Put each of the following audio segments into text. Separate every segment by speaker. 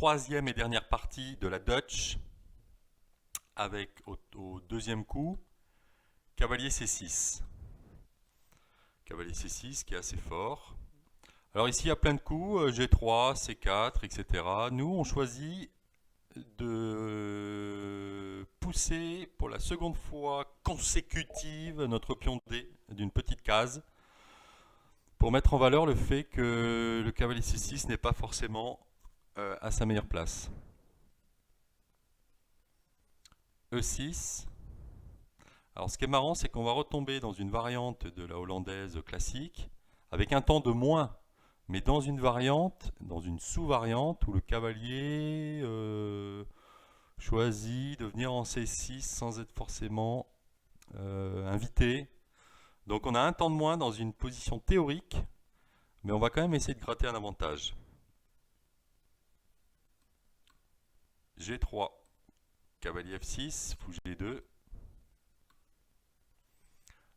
Speaker 1: troisième et dernière partie de la Dutch avec au deuxième coup cavalier C6. Cavalier C6 qui est assez fort. Alors ici il y a plein de coups, G3, C4, etc. Nous on choisit de pousser pour la seconde fois consécutive notre pion D d'une petite case pour mettre en valeur le fait que le cavalier C6 n'est pas forcément à sa meilleure place. E6. Alors ce qui est marrant, c'est qu'on va retomber dans une variante de la hollandaise classique avec un temps de moins, mais dans une variante, dans une sous-variante où le cavalier choisit de venir en C6 sans être forcément invité. Donc on a un temps de moins dans une position théorique, mais on va quand même essayer de gratter un avantage. G3, cavalier F6, fou G2.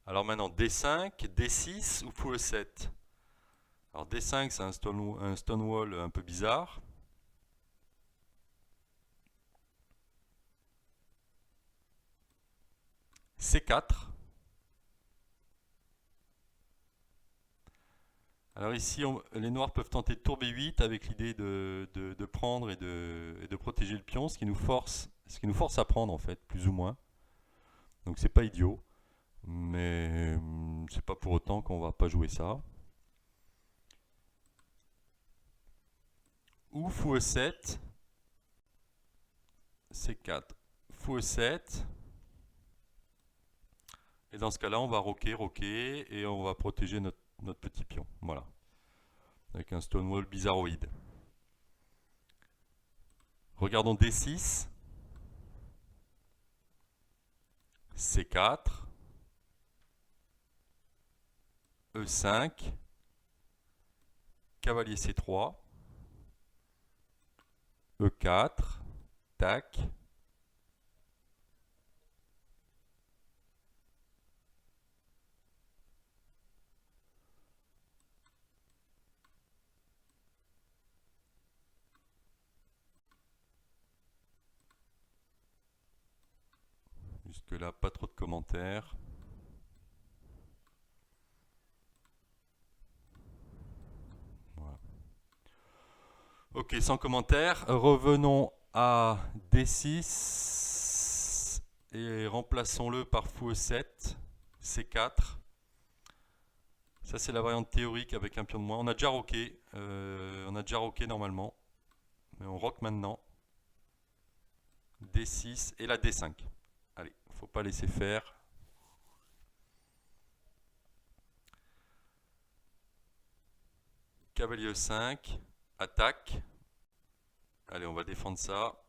Speaker 1: Alors maintenant D5, D6 ou fou E7. Alors D5 c'est un stonewall un peu bizarre. C4. Alors ici les noirs peuvent tenter tour B8 avec l'idée de prendre et de protéger le pion, ce qui nous force à prendre en fait, plus ou moins. Donc c'est pas idiot, mais c'est pas pour autant qu'on va pas jouer ça. Ou fou E7, C4, fou E7. Et dans ce cas-là, on va roquer et on va protéger notre petit pion. Voilà. Avec un stonewall bizarroïde. Regardons D6. C4. E5. Cavalier C3. E4. Tac. Jusque-là, pas trop de commentaires. Voilà. Ok, sans commentaires. Revenons à D6 et remplaçons-le par fou E7, C4. Ça, c'est la variante théorique avec un pion de moins. On a déjà roqué normalement, mais on roque maintenant. D6 et la D5. Allez, faut pas laisser faire. Cavalier E5, attaque. Allez, on va défendre ça.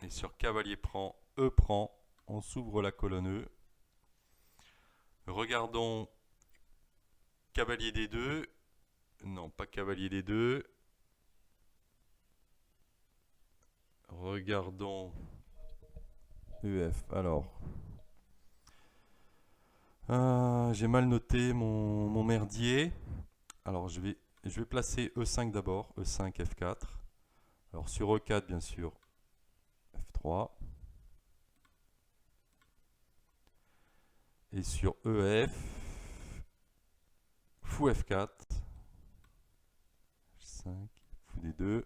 Speaker 1: Et sur cavalier prend, E prend, on s'ouvre la colonne E. Regardons cavalier D2. Non, pas cavalier D2. Regardons EF. Alors, j'ai mal noté mon merdier. Alors, je vais placer E5 d'abord. E5, F4. Alors, sur E4, bien sûr, F3. Et sur EF, fou F4. H5, fou D2.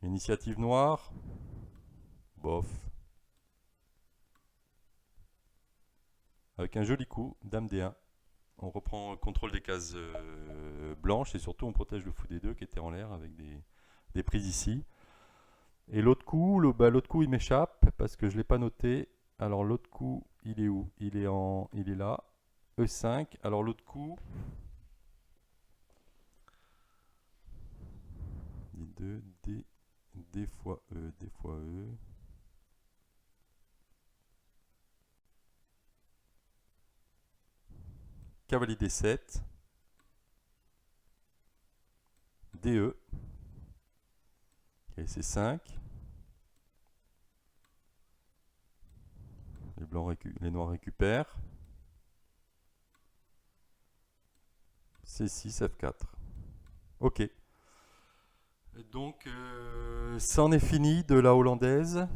Speaker 1: Initiative noire. Bof. Avec un joli coup, Dame D1. On reprend le contrôle des cases blanches et surtout on protège le fou D2 qui était en l'air avec des prises ici. Et l'autre coup, l'autre coup il m'échappe parce que je ne l'ai pas noté. Alors l'autre coup, il est où? Il est là. E5. Alors l'autre coup, D2, D fois E, D fois E. Cavalier D7. DE. Et C5. Les noirs récupèrent. C6, F4. Ok. Donc, c'en est fini de la hollandaise.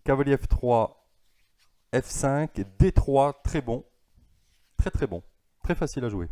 Speaker 1: Cavalier F3, F5, D3, très bon. Très très bon. Très facile à jouer.